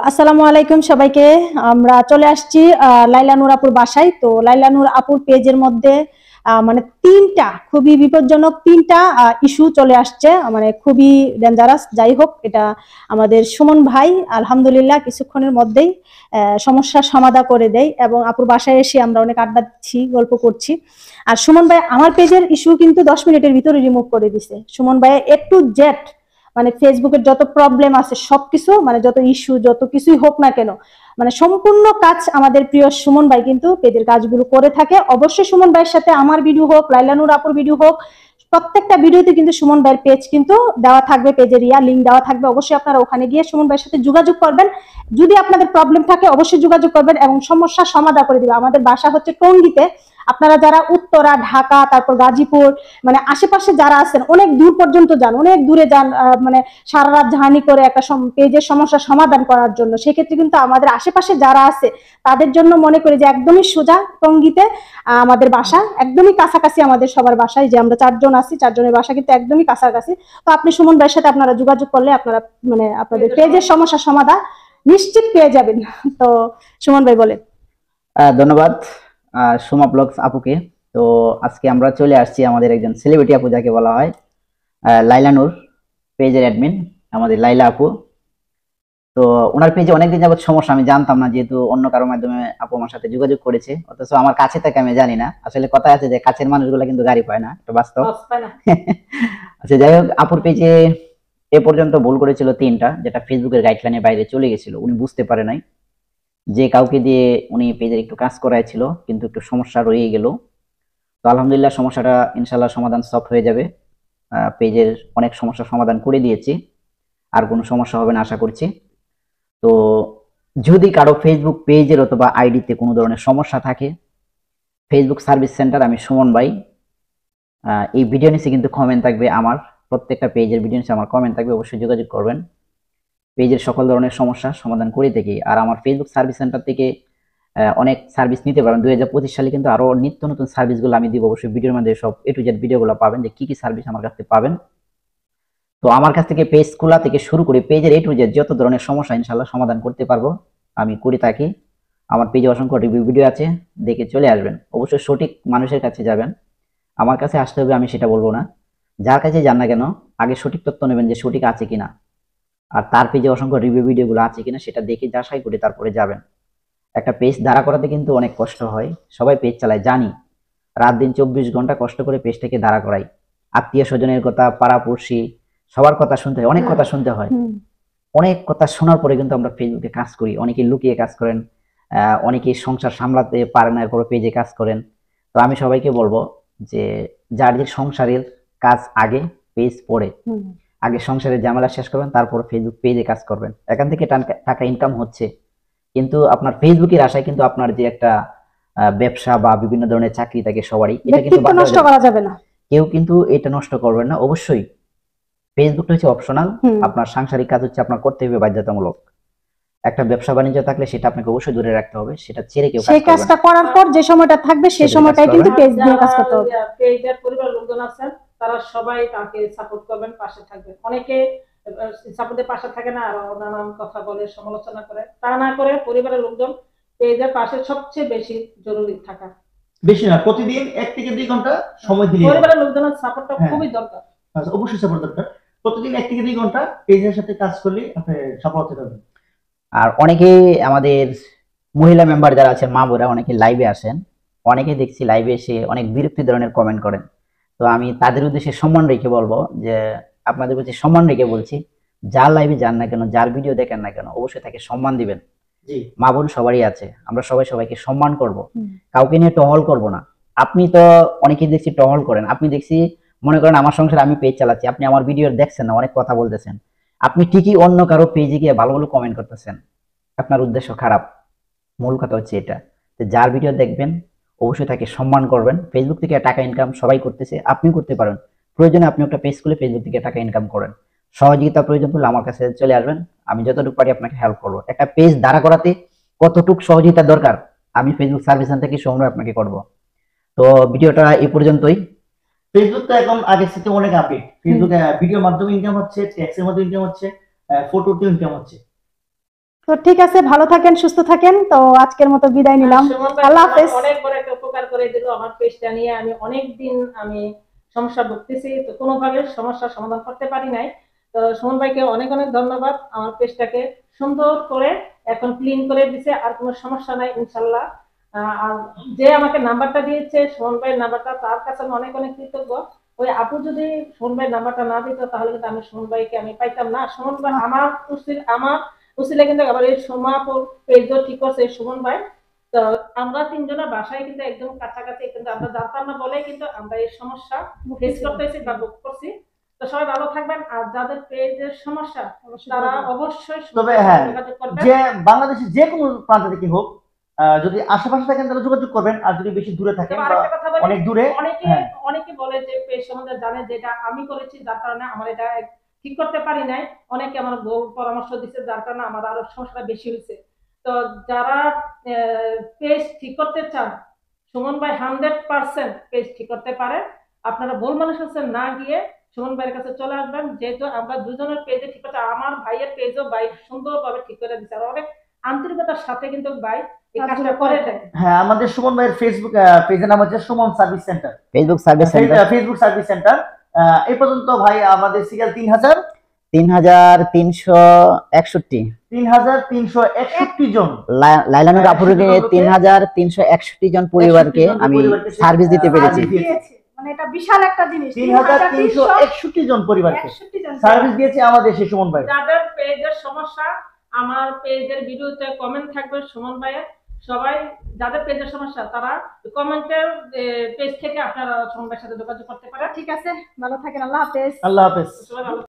আসসালামু আলাইকুম সবাইকে। আমরা চলে আসছি লাইলা নূর আপুর বাসায়। তো লাইলা নূর আপুর পেজের মধ্যে মানে তিনটা খুবই বিপজ্জনক তিনটা ইস্যু চলে আসছে, মানে খুবই ডেঞ্জারাস। যাই হোক, এটা আমাদের সুমন ভাই আলহামদুলিল্লাহ কিছুক্ষণের মধ্যেই সমস্যার সমাধান করে দেয়, এবং আপুর বাসায় এসে আমরা অনেক আড্ডা দিচ্ছি, গল্প করছি। আর সুমন ভাই আমার পেজের ইস্যু কিন্তু 10 মিনিটের ভিতরে রিমুভ করে দিছে। সুমন ভাই এ টু জেড, মানে ফেসবুকের যত প্রবলেম আছে সবকিছু, মানে যত ইস্যু যত কিছুই হোক না কেন, মানে সম্পূর্ণ কাজ আমাদের প্রিয় সুমন ভাই কিন্তু পেজের কাজগুলো করে থাকে। অবশ্যই সুমন ভাইয়ের সাথে আমার ভিডিও হোক, লাইলা নূর আপুর ভিডিও হোক, প্রত্যেকটা ভিডিওতে কিন্তু সুমন ভাইয়ের পেজ কিন্তু দেওয়া থাকবে, পেজের লিঙ্ক দেওয়া থাকবে। অবশ্যই আপনারা ওখানে গিয়ে সুমন ভাইয়ের সাথে যোগাযোগ করবেন। যদি আপনাদের প্রবলেম থাকে অবশ্যই যোগাযোগ করবেন এবং সমস্যার সমাধান করে দিবে। আমাদের বাসা হচ্ছে টঙ্গীতে। আপনারা যারা উত্তরা, ঢাকা, তারপর গাজীপুর, মানে আশেপাশে যারা আছেন, অনেক দূর পর্যন্ত যান, অনেক দূরে যান, মানে সারা রাত জার্নি করে একটা পেজের সমস্যার সমাধান করার জন্য, সেক্ষেত্রে কিন্তু আমাদের আশেপাশে যারা আছে তাদের জন্য মনে করি যে একদমই সোজা টঙ্গীতে আমাদের বাসা, একদমই কাছাকাছি আমাদের সবার বাসায়। যে আমরা 4 জন আছি, 4 জনের বাসা কিন্তু একদমই কাছাকাছি। তো আপনি সুমন ভাইয়ের সাথে আপনারা যোগাযোগ করলে আপনারা মানে আপনাদের পেজের সমস্যার সমাধান নিশ্চিত পেয়ে যাবেন। তো সুমন ভাই বলেন। ধন্যবাদ সুমা ব্লগস আপুকে। তো আজকে আমরা চলে আসছি আমাদের একজন সেলিব্রিটি আপু যাকে বলা হয় লাইলা নূর পেজের অ্যাডমিন, আমাদের লাইলা আপু। তো ওনার পেজে অনেকদিন যাবত সমস্যা, আমি জানতাম না, যেহেতু অন্য কারোর মাধ্যমে আপু আমার সাথে যোগাযোগ করেছে, অথচ আমার কাছে থেকে আমি জানি না। আসলে কথা আছে যে কাছের মানুষগুলো কিন্তু গাড়ি পায় না, এটা বাস্তব। আচ্ছা, যাই হোক, আপুর পেজে এ পর্যন্ত ভুল করেছিল 3টা, যেটা ফেসবুকের গাইডলাইনের বাইরে চলে গেছিল, উনি বুঝতে পারে নাই। যে কাউকে দিয়ে উনি পেজের একটু কাজ করাইছিল, কিন্তু একটু সমস্যা রয়ে গেল। তো আলহামদুলিল্লাহ সমস্যাটা ইনশাল্লাহ সমাধান সলভ হয়ে যাবে। পেজের অনেক সমস্যার সমাধান করে দিয়েছি, আর কোনো সমস্যা হবে না আশা করছি। তো যদি কারো ফেসবুক পেজের অথবা আইডিতে কোনো ধরনের সমস্যা থাকে, ফেসবুক সার্ভিস সেন্টার, আমি সুমন ভাই, এই ভিডিও নিচে কিন্তু কমেন্ট থাকবে আমার, প্রত্যেকটা পেজের ভিডিও নিচে আমার কমেন্ট থাকবে, অবশ্যই যোগাযোগ করবেন। পেজের সকল ধরনের সমস্যার সমাধান করে থাকি। আর আমার ফেসবুক সার্ভিস সেন্টার থেকে অনেক সার্ভিস নিতে পারেন। 2025 সালে কিন্তু আরো নিত্য নতুন সার্ভিসগুলো আমি দিব, অবশ্যই ভিডিওর মধ্যে সব A to Z ভিডিওগুলো পাবেন যে কি কি সার্ভিস আমার কাছ থেকে পাবেন। তো আমার কাছ থেকে পেজ খোলা থেকে শুরু করে পেজের A to Z যত ধরনের সমস্যা ইনশাআল্লাহ সমাধান করতে পারবো, আমি করে থাকি। আমার পেজে অসংখ্য রিভিউ ভিডিও আছে, দেখে চলে আসবেন। অবশ্যই সঠিক মানুষের কাছে যাবেন, আমার কাছে আসতে হবে আমি সেটা বলবো না। যার কাছে যান না কেন, আগে সঠিক তথ্য নেবেন যে সঠিক আছে কিনা, আর তার পেজে অসংখ্য রিভিউ ভিডিওগুলো আছে কিনা সেটা দেখে যাচাই করে তারপরে যাবেন। একটা পেজ দাঁড়া করাতে কিন্তু অনেক কষ্ট হয়, সবাই পেজ চালায় জানি, রাত দিন 24 ঘন্টা কষ্ট করে পেজটাকে দাঁড়া করাই। আত্মীয় স্বজনের কথা, পাড়াপড়শি, সবার কথা শুনতে হয়, অনেক কথা শুনতে হয়। অনেক কথা শোনার পরে কিন্তু আমরা ফেসবুকে কাজ করি। অনেকে লুকিয়ে কাজ করেন, অনেকে সংসার সামলাতে পারে না, এরপরে পেজে কাজ করেন। তো আমি সবাইকে বলবো যে যার যে সংসারের কাজ আগে, পেজ পরে। আগে সংসারের ঝামেলা শেষ করবেন, তারপর ফেসবুক পেজে কাজ করবেন। এখান থেকে টাকা ইনকাম হচ্ছে, কিন্তু আপনার ফেসবুকের আশায় কিন্তু আপনার যে একটা ব্যবসা বা বিভিন্ন ধরনের চাকরি থাকে সবারই, এটা কিন্তু নষ্ট করা যাবে না। কেউ কিন্তু এটা নষ্ট করবেন না। অবশ্যই ফেসবুকটা হচ্ছে অপশনাল, আপনার সাংসারিক কাজ হচ্ছে আপনার করতে হবে বাধ্যতামূলক। একটা ব্যবসা বাণিজ্য থাকলে সেটা আপনাকে অবশ্যই ধরে রাখতে হবে, সেটা ছেড়ে কেউ সেই কাজটা করার পর যে সময়টা থাকবে সেই সময়টাই কিন্তু পেজ দিয়ে কাজ করতে হবে। পেজের পরিবার লোকজন আছেন, তারা সবাই তাকে সাপোর্ট করবেন, পাশে থাকবেন। অনেকে সাপোর্টের পাশে থাকে না, আর নানান কথা বলে, সমালোচনা করে। তা না করে পরিবারের লোকজন পেজের পাশে সবচেয়ে বেশি জরুরি থাকা। বেশি না, প্রতিদিন 1 থেকে 2 ঘন্টা সময় দিলে পরিবারের লোকজনের সাপোর্টটা খুবই দরকার। আচ্ছা, অবশ্যই সাপোর্ট দরকার। প্রতিদিন 1 থেকে 2 ঘন্টা পেজের সাথে কাজ করলে আপনি সফল হতে পারবেন। আর অনেকে আমাদের মহিলা মেম্বার যারা আছেন, মা বোরা, অনেকে লাইভে আসেন, অনেকে দেখছি লাইভে এসে অনেক বিরক্তি ধরনের কমেন্ট করেন। তো আমি তাদের উদ্দেশ্যে সম্মান রেখে বলবো যে আপনাদের কাছে সম্মান রেখে বলছি, যার লাইভে যান না কেন, যার ভিডিও দেখেন না কেন, অবশ্যই তাকে সম্মান দিবেন। মা বোন সবারই আছে, আমরা সবাই সবাইকে সম্মান করব, কাউকে নিয়ে টহল করব না। আপনি তো অনেকেই দেখছি টহল করেন, আপনি দেখছি মনে করেন আমার সংসারে আমি পেজ চালাচ্ছি, আপনি আমার ভিডিও দেখছেন না, অনেক কথা বলতেছেন, আপনি ঠিকই অন্য কারো পেজে গিয়ে ভালো ভালো কমেন্ট করতেছেন, আপনার উদ্দেশ্য খারাপ। মূল কথা হচ্ছে এটা, যার ভিডিও দেখবেন অবশ্যই তাকে সম্মান করবেন। ফেসবুক থেকে টাকা ইনকাম সবাই করতেছে, আপনিও করতে পারেন। প্রয়োজনে আপনি একটা পেজ খুলে ফেসবুক থেকে টাকা ইনকাম করেন। সহযোগিতা প্রয়োজন হলে আমার কাছে চলে আসবেন, আমি যতটুকু পারি আপনাকে হেল্প করবো। একটা পেজ দাঁড়া করাতে কতটুকু সহযোগিতা দরকার আমি ফেসবুক সার্ভিস সেন্টার থেকে সংগ্রহ আপনাকে করব। তো ভিডিওটা এই পর্যন্তই। ফেসবুক তো এখন আগের থেকে অনেক আপডেট। ফেসবুকে ভিডিওর মাধ্যমে ইনকাম হচ্ছে, টেক্সটের মাধ্যমে ইনকাম হচ্ছে, ফটোতে ইনকাম হচ্ছে। তো ঠিক আছে, ভালো থাকেন, সুস্থ থাকেন। তো আজকের মতো বিদায় নিলাম। সুমন ভাই আল্লাহ আমার হাফেজ। অনেক বড় একটা উপকার করে দিল আমার পেজটা নিয়ে। আমি অনেক দিন সমস্যা ভুগতেছি, তো কোনোভাবে সমস্যার সমাধান করতে পারি নাই। তো সুমন ভাইকে অনেক অনেক ধন্যবাদ, আমার পেজটাকে সুন্দর করে এখন ক্লিন করে দিছে, আর কোনো সমস্যা নাই ইনশাল্লাহ। আর যে আমাকে নাম্বারটা দিয়েছে সুমন ভাইয়ের নাম্বারটা, তার কাছে আমি অনেক অনেক কৃতজ্ঞ। ওই আপু যদি সুমন ভাইয়ের নাম্বারটা না দিত তাহলে কিন্তু আমি সুমন ভাইকে আমি পাইতাম না। সুমন ভাই আমার উচিলে কিন্তু আবার এই সোমা পেজও ঠিক করছে সুমন ভাই। তো আমরা তিনজনের বাসায় কিন্তু একদম কাছাকাছি, কিন্তু আমরা জানতাম না বলে কিন্তু আমরা এই সমস্যা ফেস করতেছি বা ভোগ করছি। তো সবাই ভালো থাকবেন, আর যাদের পেজের সমস্যা তারা অবশ্যই তবে হ্যাঁ, যে বাংলাদেশের যে কোনো প্রান্ত থেকে হোক, যদি আশেপাশে থাকেন তাহলে যোগাযোগ করবেন, আর যদি বেশি দূরে থাকেন বা আরেকটা কথা বলি, অনেক দূরে, অনেকে হ্যাঁ অনেকে বলে যে পেজ সম্বন্ধে জানে যেটা আমি করেছি যার কারণে আমার এটা ঠিক করতে পারি নাই। অনেকে আমার ভুল পরামর্শ দিচ্ছে যার কারণে আমার আরো সমস্যাটা বেশি হয়েছে। তো যারা পেজ ঠিক করতে চান, সুমন ভাই 100% পেজ ঠিক করতে পারে। আপনারা ভুল মানুষের কাছে না গিয়ে সুমন ভাইয়ের কাছে চলে আসবেন, যেহেতু আমরা দুজনের পেজে ঠিক করতে, আমার ভাইয়ের পেজও ভাই সুন্দরভাবে ঠিক করে দিচ্ছে, আর অনেক আন্তরিকতার সাথে কিন্তু ভাই এই কাজটা করে দেয়। হ্যাঁ, আমাদের সুমন ভাইয়ের ফেসবুক পেজের নাম হচ্ছে Suman service centre, Facebook service centre. Facebook service centre. এই পর্যন্ত ভাই আমাদের সিরিয়াল 3361 3361 জন লাইলানুর আপুকে 3361 জন পরিবারকে আমি সার্ভিস দিতে পেরেছি। মানে এটা বিশাল একটা জিনিস। 3361 জন পরিবারকে 61 জন সার্ভিস দিয়েছে আমাদের সেই সুমন ভাই। যাদের পেজের সমস্যা, আমার পেজের ভিডিওতে কমেন্ট থাকবে সুমন ভাইয়ের। সবাই যাদের পেজের সমস্যা তারা কমেন্টের পেজ থেকে আপনারা সুমন ভাইয়ের সাথে যোগাযোগ করতে পারেন। ঠিক আছে, ভালো থাকেন, আল্লাহ হাফেজ। আল্লাহ হাফেজ। সবাই ভালো